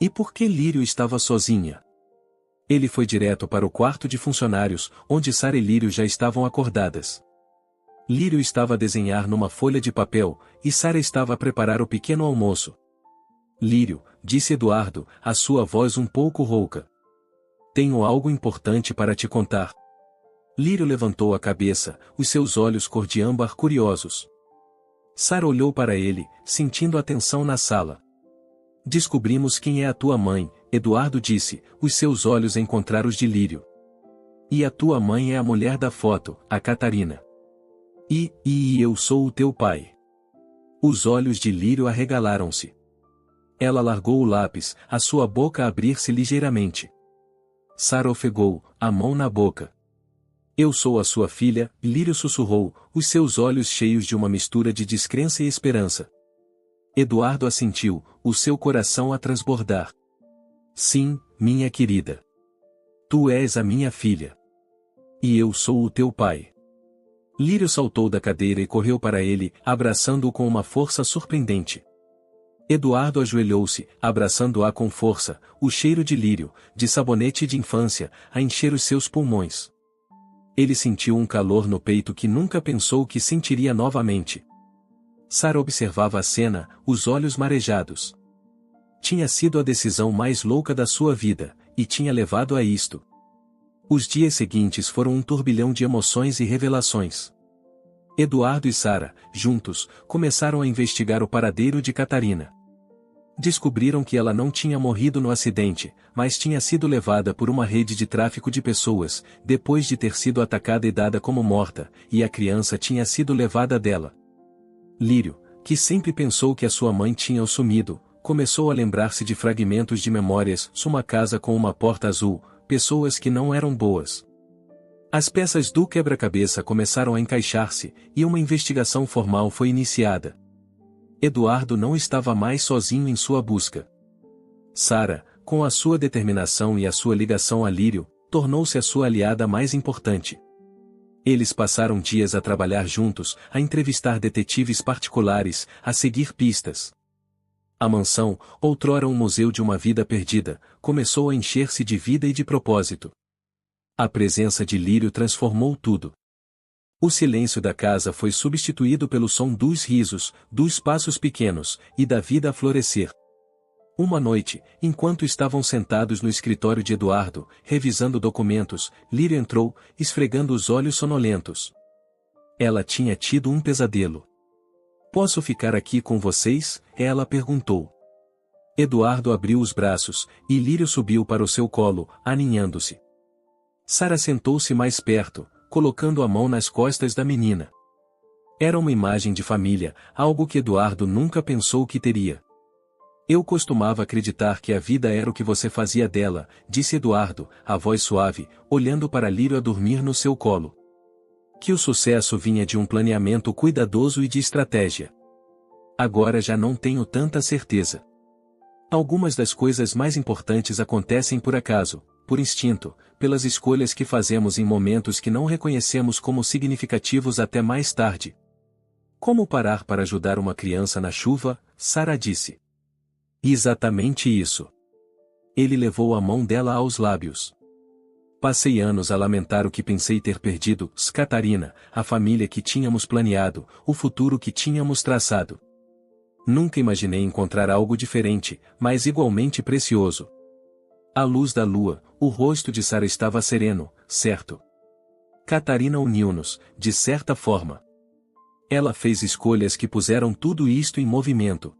E por que Lírio estava sozinha? Ele foi direto para o quarto de funcionários, onde Sara e Lírio já estavam acordadas. Lírio estava a desenhar numa folha de papel, e Sara estava a preparar o pequeno almoço. Lírio, disse Eduardo, a sua voz um pouco rouca. Tenho algo importante para te contar. Lírio levantou a cabeça, os seus olhos cor de âmbar curiosos. Sara olhou para ele, sentindo a tensão na sala. Descobrimos quem é a tua mãe, Eduardo disse, os seus olhos encontraram os de Lírio. E a tua mãe é a mulher da foto, a Catarina. E eu sou o teu pai. Os olhos de Lírio arregalaram-se. Ela largou o lápis, a sua boca a abrir-se ligeiramente. Sara ofegou, a mão na boca. Eu sou a sua filha, Lírio sussurrou, os seus olhos cheios de uma mistura de descrença e esperança. Eduardo assentiu, o seu coração a transbordar. Sim, minha querida. Tu és a minha filha. E eu sou o teu pai. Lírio saltou da cadeira e correu para ele, abraçando-o com uma força surpreendente. Eduardo ajoelhou-se, abraçando-a com força, o cheiro de lírio, de sabonete de infância, a encher os seus pulmões. Ele sentiu um calor no peito que nunca pensou que sentiria novamente. Sara observava a cena, os olhos marejados. Tinha sido a decisão mais louca da sua vida, e tinha levado a isto. Os dias seguintes foram um turbilhão de emoções e revelações. Eduardo e Sara, juntos, começaram a investigar o paradeiro de Catarina. Descobriram que ela não tinha morrido no acidente, mas tinha sido levada por uma rede de tráfico de pessoas, depois de ter sido atacada e dada como morta, e a criança tinha sido levada dela. Lírio, que sempre pensou que a sua mãe tinha o sumido, começou a lembrar-se de fragmentos de memórias, uma casa com uma porta azul, pessoas que não eram boas. As peças do quebra-cabeça começaram a encaixar-se, e uma investigação formal foi iniciada. Eduardo não estava mais sozinho em sua busca. Sara, com a sua determinação e a sua ligação a Lírio, tornou-se a sua aliada mais importante. Eles passaram dias a trabalhar juntos, a entrevistar detetives particulares, a seguir pistas. A mansão, outrora um museu de uma vida perdida, começou a encher-se de vida e de propósito. A presença de Lírio transformou tudo. O silêncio da casa foi substituído pelo som dos risos, dos passos pequenos, e da vida a florescer. Uma noite, enquanto estavam sentados no escritório de Eduardo, revisando documentos, Lírio entrou, esfregando os olhos sonolentos. Ela tinha tido um pesadelo. "Posso ficar aqui com vocês?" ela perguntou. Eduardo abriu os braços, e Lírio subiu para o seu colo, aninhando-se. Sara sentou-se mais perto, colocando a mão nas costas da menina. Era uma imagem de família, algo que Eduardo nunca pensou que teria. "Eu costumava acreditar que a vida era o que você fazia dela", disse Eduardo, a voz suave, olhando para Lírio a dormir no seu colo. Que o sucesso vinha de um planeamento cuidadoso e de estratégia. Agora já não tenho tanta certeza. Algumas das coisas mais importantes acontecem por acaso, por instinto, pelas escolhas que fazemos em momentos que não reconhecemos como significativos até mais tarde. "Como parar para ajudar uma criança na chuva?", Sara disse. "Exatamente isso." Ele levou a mão dela aos lábios. "Passei anos a lamentar o que pensei ter perdido, Catarina, a família que tínhamos planeado, o futuro que tínhamos traçado. Nunca imaginei encontrar algo diferente, mas igualmente precioso." À luz da lua, o rosto de Sara estava sereno, certo? Catarina uniu-nos, de certa forma. Ela fez escolhas que puseram tudo isto em movimento.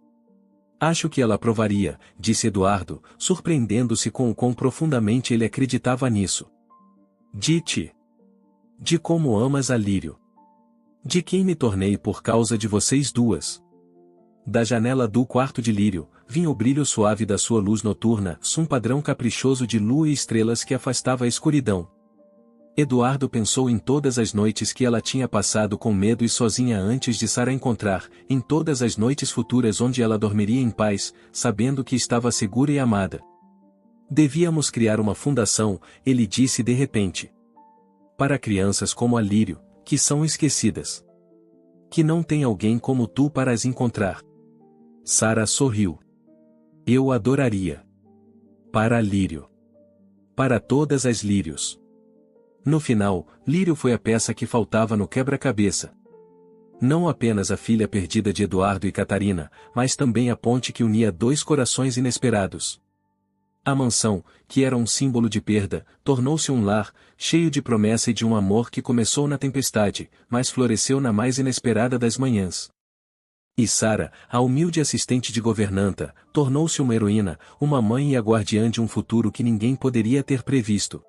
"Acho que ela aprovaria", disse Eduardo, surpreendendo-se com o quão profundamente ele acreditava nisso. "De como amas a Lírio. De quem me tornei por causa de vocês duas." Da janela do quarto de Lírio, vinha o brilho suave da sua luz noturna, um padrão caprichoso de lua e estrelas que afastava a escuridão. Eduardo pensou em todas as noites que ela tinha passado com medo e sozinha antes de Sara encontrar, em todas as noites futuras onde ela dormiria em paz, sabendo que estava segura e amada. "Devíamos criar uma fundação", ele disse de repente. "Para crianças como a Lírio, que são esquecidas. Que não tem alguém como tu para as encontrar." Sara sorriu. "Eu adoraria. Para Lírio. Para todas as Lírios." No final, Lírio foi a peça que faltava no quebra-cabeça. Não apenas a filha perdida de Eduardo e Catarina, mas também a ponte que unia dois corações inesperados. A mansão, que era um símbolo de perda, tornou-se um lar, cheio de promessa e de um amor que começou na tempestade, mas floresceu na mais inesperada das manhãs. E Sara, a humilde assistente de governanta, tornou-se uma heroína, uma mãe e a guardiã de um futuro que ninguém poderia ter previsto.